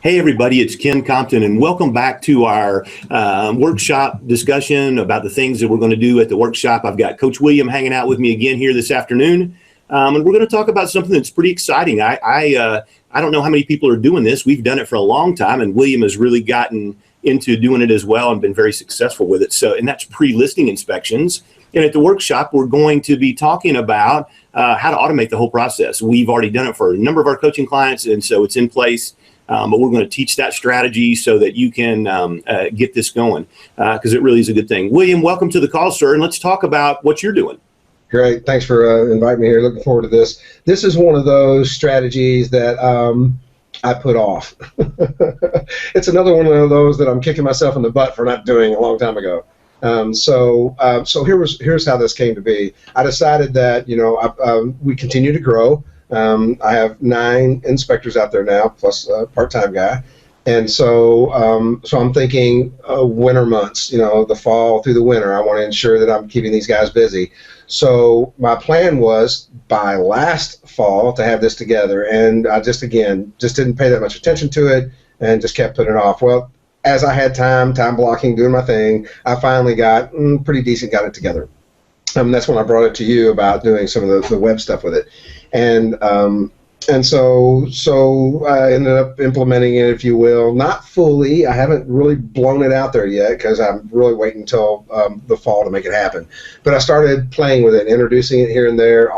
Hey everybody, it's Ken Compton, and welcome back to our workshop discussion about the things that we're going to do at the workshop. I've got Coach William hanging out with me again here this afternoon, and we're going to talk about something that's pretty exciting. I don't know how many people are doing this. We've done it for a long time, and William has really gotten into doing it as well and been very successful with it. And that's pre-listing inspections. And at the workshop, we're going to be talking about how to automate the whole process. We've already done it for a number of our coaching clients, and so it's in place. But we're going to teach that strategy so that you can get this going because it really is a good thing. William, welcome to the call, sir, and let's talk about what you're doing. Great. Thanks for inviting me here. Looking forward to this. This is one of those strategies that I put off. It's another one of those that I'm kicking myself in the butt for not doing a long time ago. So here's how this came to be. I decided that we continue to grow. I have 9 inspectors out there now, plus a part-time guy, and so I'm thinking winter months, the fall through the winter. I want to ensure that I'm keeping these guys busy. So my plan was by last fall to have this together, and I just didn't pay that much attention to it and just kept putting it off. Well, as I had time blocking, doing my thing, I finally got pretty decent, got it together. That's when I brought it to you about doing some of the web stuff with it. And so I ended up implementing it, if you will, not fully. I haven't really blown it out there yet because I'm really waiting until the fall to make it happen. But I started playing with it, introducing it here and there.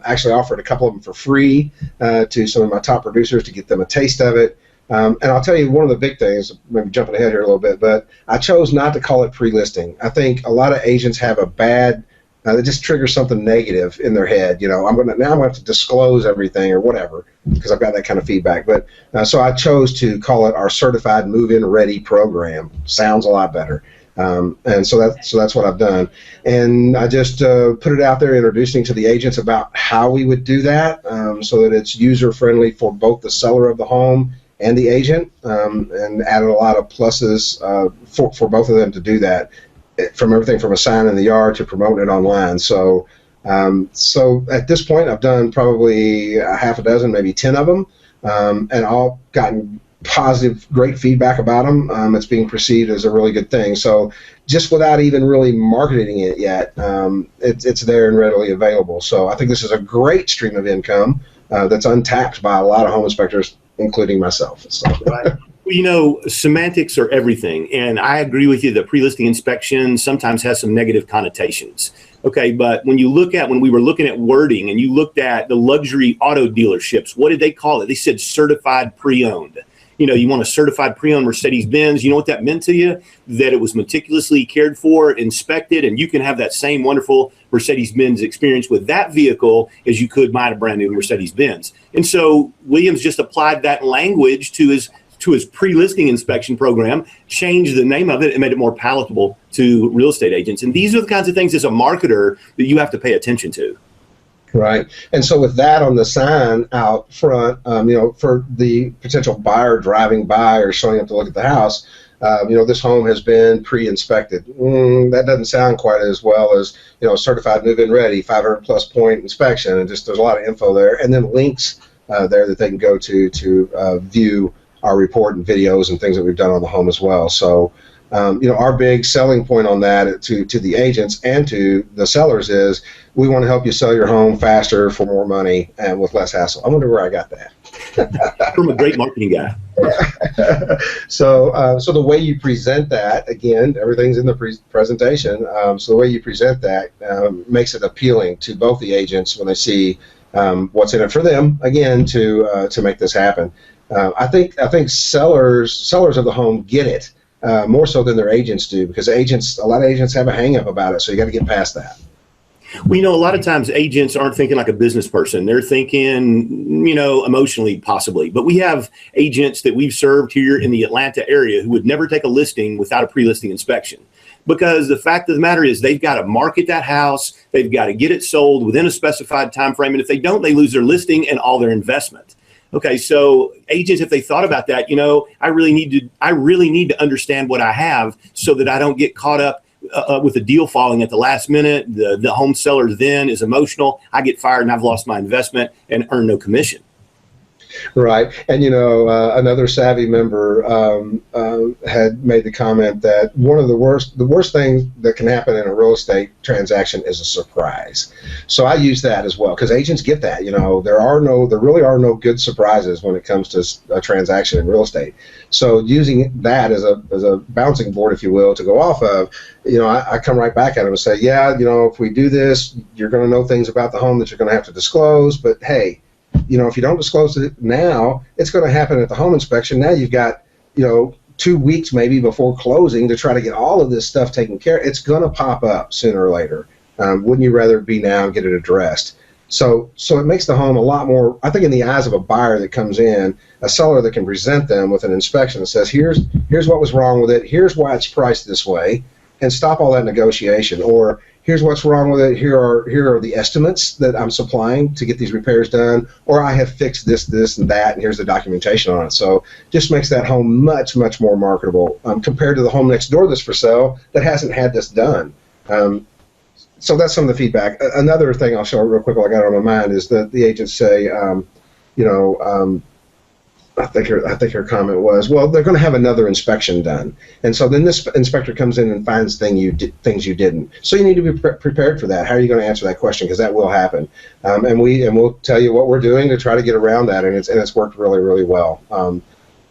Actually offered a couple of them for free to some of my top producers to get them a taste of it. And I'll tell you one of the big things, maybe jumping ahead here a little bit, but I chose not to call it pre-listing. I think a lot of agents have a bad, they just trigger something negative in their head. I'm going to have to disclose everything or whatever because I've got that kind of feedback. But so I chose to call it our Certified Move-In Ready program. Sounds a lot better. And so that's what I've done. And I just put it out there, introducing to the agents about how we would do that so that it's user-friendly for both the seller of the home and the agent, and added a lot of pluses for both of them to do that, from everything from a sign in the yard to promoting it online. So at this point, I've done probably a half a dozen, maybe 10 of them, and all gotten positive, great feedback about them. It's being perceived as a really good thing. So just without even really marketing it yet, it's there and readily available. So I think this is a great stream of income that's untapped by a lot of home inspectors, including myself. So. Right. Well, semantics are everything, and I agree with you that pre-listing inspection sometimes has some negative connotations. Okay, but when we were looking at wording and you looked at the luxury auto dealerships, what did they call it? They said certified pre-owned. You want a certified pre-owned Mercedes-Benz. You know what that meant to you? That it was meticulously cared for, inspected, and you can have that same wonderful Mercedes-Benz experience with that vehicle as you could buy a brand new Mercedes-Benz. And so Williams just applied that language to his pre-listing inspection program, changed the name of it, and made it more palatable to real estate agents. And these are the kinds of things as a marketer that you have to pay attention to. Right. And so with that on the sign out front, for the potential buyer driving by or showing up to look at the house, this home has been pre-inspected. That doesn't sound quite as well as, certified move-in ready, 500 plus point inspection, and just there's a lot of info there. And then links there that they can go to view our report and videos and things that we've done on the home as well. So, our big selling point on that to the agents and to the sellers is we want to help you sell your home faster for more money and with less hassle. I wonder where I got that. From a great marketing guy. So the way you present that, again, everything's in the presentation. So the way you present that makes it appealing to both the agents when they see what's in it for them. Again, to make this happen. I think sellers of the home get it more so than their agents do, because a lot of agents have a hang-up about it. So you got to get past that. Well, a lot of times agents aren't thinking like a business person. They're thinking, emotionally possibly. But we have agents that we've served here in the Atlanta area who would never take a listing without a pre-listing inspection. Because the fact of the matter is they've got to market that house. They've got to get it sold within a specified time frame. And if they don't, they lose their listing and all their investment. Okay, so agents, if they thought about that, I really need to understand what I have so that I don't get caught up with a deal falling at the last minute. The home seller then is emotional. I get fired and I've lost my investment and earn no commission. Right. And, another savvy member had made the comment that one of the worst things that can happen in a real estate transaction is a surprise. So I use that as well because agents get that. There really are no good surprises when it comes to a transaction in real estate. So using that as a bouncing board, if you will, to go off of, I come right back at them and say, yeah, if we do this, you're going to know things about the home that you're going to have to disclose. But hey, if you don't disclose it now, it's going to happen at the home inspection. Now you've got, 2 weeks maybe before closing to try to get all of this stuff taken care of. It's going to pop up sooner or later. Wouldn't you rather be now and get it addressed? So it makes the home a lot more, I think, in the eyes of a buyer that comes in, a seller that can present them with an inspection that says, here's what was wrong with it, here's why it's priced this way, and stop all that negotiation. Or here's what's wrong with it, here are the estimates that I'm supplying to get these repairs done, or I have fixed this, and that, and here's the documentation on it. So just makes that home much, much more marketable compared to the home next door that's for sale that hasn't had this done. So that's some of the feedback. Another thing I'll show real quick while I got it on my mind is that the agents say, I think her comment was, well, they're going to have another inspection done, and so then this inspector comes in and finds things you didn't. So you need to be prepared for that. How are you going to answer that question? Because that will happen, and we'll tell you what we're doing to try to get around that, and it's worked really, really well.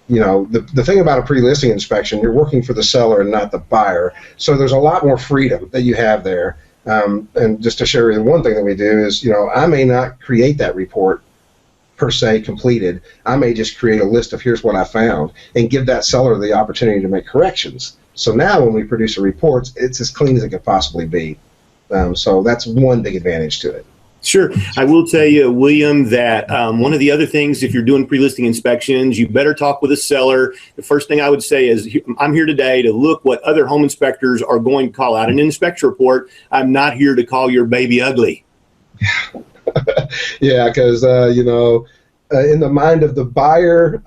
The thing about a pre-listing inspection, you're working for the seller and not the buyer, so there's a lot more freedom that you have there. And just to share you, one thing that we do is, I may not create that report per se completed. I may just create a list of here's what I found and give that seller the opportunity to make corrections. So now when we produce a report, it's as clean as it could possibly be. So that's one big advantage to it. Sure. I will tell you, William, that one of the other things, if you're doing pre-listing inspections, you better talk with a seller. The first thing I would say is, I'm here today to look what other home inspectors are going to call out in an inspection report. I'm not here to call your baby ugly. Yeah, because, in the mind of the buyer,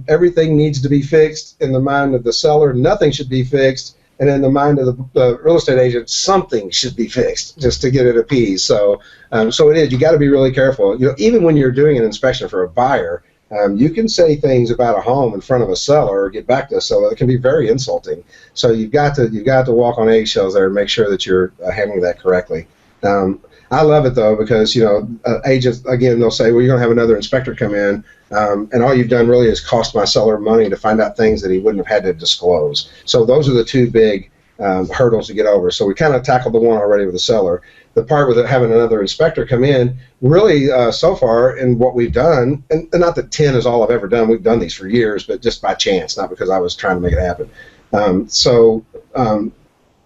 everything needs to be fixed. In the mind of the seller, nothing should be fixed. And in the mind of the real estate agent, something should be fixed just to get it appeased. So it is. You got to be really careful. Even when you're doing an inspection for a buyer, you can say things about a home in front of a seller or get back to a seller that can be very insulting. So you've got to walk on eggshells there and make sure that you're handling that correctly. I love it though because agents, again, they'll say, well, you're going to have another inspector come in, and all you've done really is cost my seller money to find out things that he wouldn't have had to disclose. So those are the two big hurdles to get over. So we kind of tackled the one already with the seller. The part with having another inspector come in, really so far in what we've done, and not that 10 is all I've ever done. We've done these for years, but just by chance, not because I was trying to make it happen. So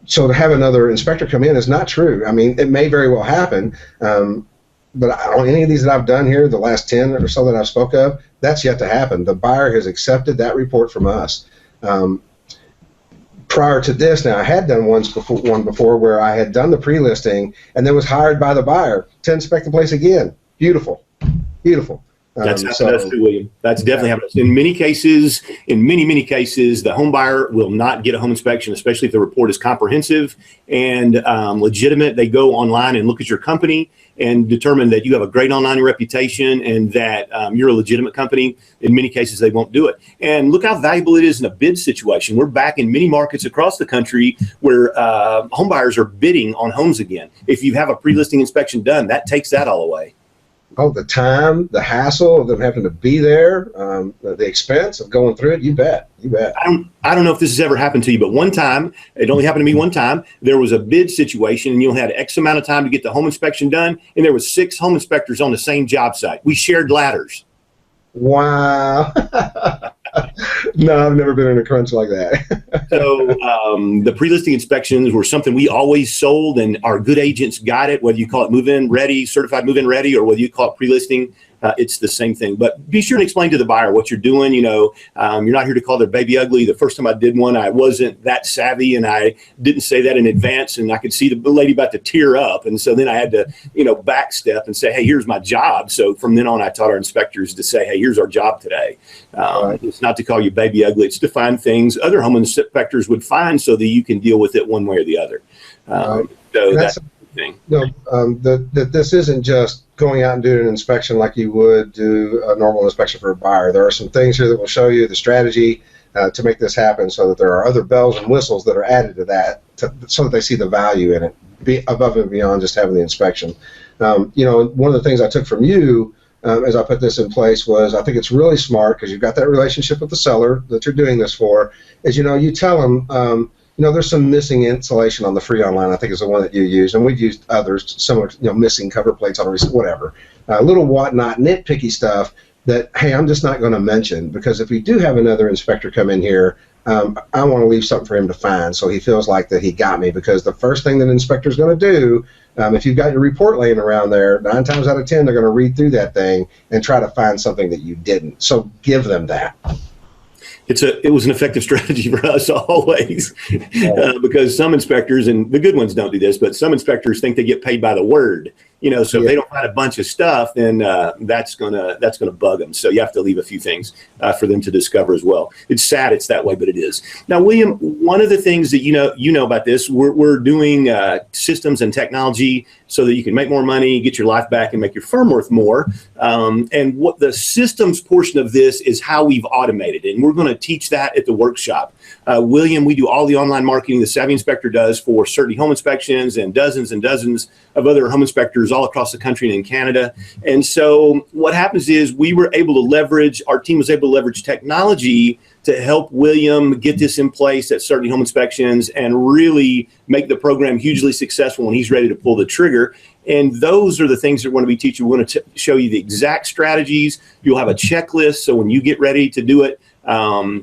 to have another inspector come in is not true. I mean, it may very well happen, but on any of these that I've done here, the last 10 or so that I've spoke of, that's yet to happen. The buyer has accepted that report from us. Prior to this, now I had done one before where I had done the pre-listing and then was hired by the buyer to inspect the place again. Beautiful, beautiful. That's true, William. That's definitely happened. In many cases, many cases, the home buyer will not get a home inspection, especially if the report is comprehensive and legitimate. They go online and look at your company and determine that you have a great online reputation and that you're a legitimate company. In many cases, they won't do it. And look how valuable it is in a bid situation. We're back in many markets across the country where home buyers are bidding on homes again. If you have a pre-listing inspection done, that takes that all away. Oh, the time, the hassle of them having to be there, the expense of going through it, you bet. I don't know if this has ever happened to you, but one time, it only happened to me one time, there was a bid situation and you had X amount of time to get the home inspection done, and there was 6 home inspectors on the same job site. We shared ladders. Wow. No, I've never been in a crunch like that. So the pre-listing inspections were something we always sold, and our good agents got it, whether you call it move-in ready, certified move-in ready, or whether you call it pre-listing. It's the same thing. But be sure to explain to the buyer what you're doing. You're not here to call their baby ugly. The first time I did one, I wasn't that savvy, and I didn't say that in advance, and I could see the lady about to tear up. And so then I had to, backstep and say, hey, here's my job. So from then on, I taught our inspectors to say, hey, here's our job today. Right. It's not to call you baby ugly. It's to find things other home inspectors would find so that you can deal with it one way or the other. Right. So that's the thing. That this isn't just going out and doing an inspection like you would do a normal inspection for a buyer. There are some things here that will show you the strategy to make this happen, so that there are other bells and whistles that are added to that, so that they see the value in it, be above and beyond just having the inspection. You know, one of the things I took from you as I put this in place was, I think it's really smart, because you've got that relationship with the seller that you're doing this for, is, you know, you tell them, you know, there's some missing insulation on the free online, I think is the one that you used, and we've used others similar, you know, missing cover plates on recent, whatever, little whatnot, nitpicky stuff that, hey, I'm just not going to mention, because if we do have another inspector come in here, I want to leave something for him to find, so he feels like that he got me. Because the first thing that an inspector is going to do, if you've got your report laying around there, 9 times out of 10 they're going to read through that thing and try to find something that you didn't. So give them that. It was an effective strategy for us always, because some inspectors, and the good ones don't do this, but some inspectors think they get paid by the word. You know, so if they don't find a bunch of stuff, then that's gonna bug them. So you have to leave a few things for them to discover as well. It's sad it's that way, but it is. Now, William, one of the things that you know about this, we're doing systems and technology so that you can make more money, get your life back, and make your firm worth more. And what the systems portion of this is how we've automated it, and we're going to teach that at the workshop. William, we do all the online marketing the Savvy Inspector does for Certainty Home Inspections and dozens of other home inspectors all across the country and in Canada. And so what happens is our team was able to leverage technology to help William get this in place at Certainty Home Inspections and really make the program hugely successful when he's ready to pull the trigger. And those are the things that we're going to be teaching. We're going to show you the exact strategies. You'll have a checklist, so when you get ready to do it,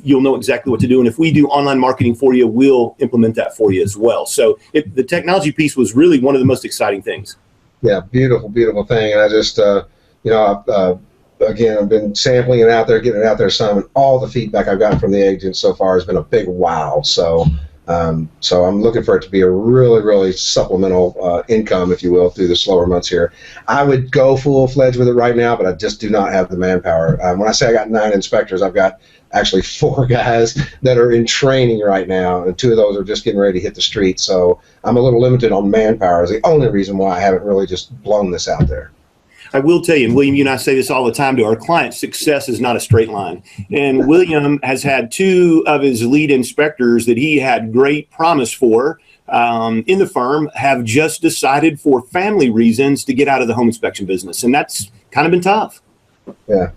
you'll know exactly what to do. And if we do online marketing for you, we'll implement that for you as well. So the technology piece was really one of the most exciting things. Yeah, beautiful, beautiful thing. And I just, you know, again, I've been sampling it out there, getting it out there some, and all the feedback I've gotten from the agents so far has been a big wow. So I'm looking for it to be a really, really supplemental income, if you will, through the slower months here. I would go full-fledged with it right now, but I just do not have the manpower. When I say I got 9 inspectors, I've got actually 4 guys that are in training right now, and 2 of those are just getting ready to hit the street. So I'm a little limited on manpower. Is the only reason why I haven't really just blown this out there. I will tell you, and William, you and I say this all the time to our clients, success is not a straight line. And William has had 2 of his lead inspectors that he had great promise for in the firm have just decided for family reasons to get out of the home inspection business. And that's kind of been tough. Yeah.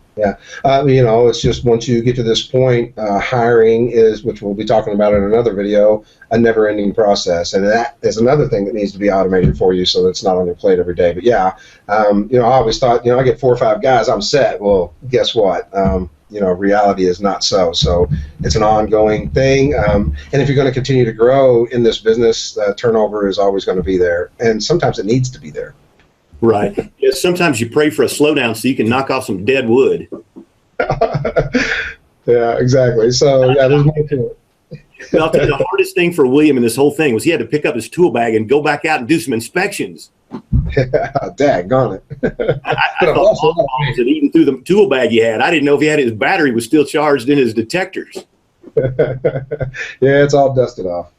You know, it's just once you get to this point, hiring is, which we'll be talking about in another video, a never-ending process, and that is another thing that needs to be automated for you, so that it's not on your plate every day. But yeah, you know, I always thought, you know, I get 4 or 5 guys, I'm set. Well, guess what? You know, reality is not so. So it's an ongoing thing, and if you're going to continue to grow in this business, turnover is always going to be there, and sometimes it needs to be there. Right. Yeah, sometimes you pray for a slowdown so you can knock off some dead wood. Yeah, exactly. So yeah, there's more to it. I'll tell you, the hardest thing for William in this whole thing was he had to pick up his tool bag and go back out and do some inspections. Yeah, daggone it. I thought mothballs had eaten through the tool bag he had. I didn't know if he had his battery was still charged in his detectors. Yeah, it's all dusted off.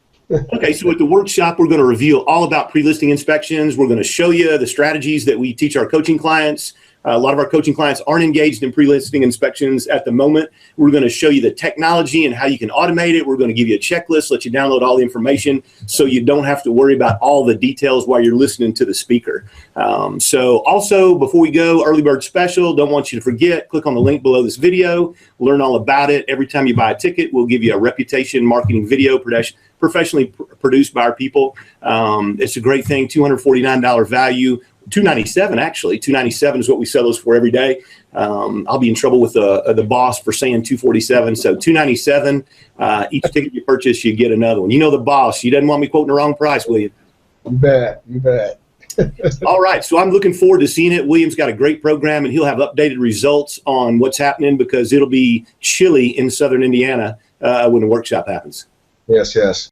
Okay, so at the workshop, we're going to reveal all about pre-listing inspections. We're going to show you the strategies that we teach our coaching clients. A lot of our coaching clients aren't engaged in pre-listing inspections at the moment. We're going to show you the technology and how you can automate it. We're going to give you a checklist, let you download all the information so you don't have to worry about all the details while you're listening to the speaker. So also, before we go, early bird special, don't want you to forget, click on the link below this video, learn all about it. Every time you buy a ticket, we'll give you a reputation marketing video professionally produced by our people. It's a great thing, $249 value. $297 actually. $297 is what we sell those for every day. I'll be in trouble with the boss for saying $247. So $297. Each ticket you purchase, you get another one. You know the boss. He doesn't want me quoting the wrong price, will you? You bet. You bet. All right. So I'm looking forward to seeing it. William's got a great program, and he'll have updated results on what's happening because it'll be chilly in southern Indiana when the workshop happens. Yes, yes.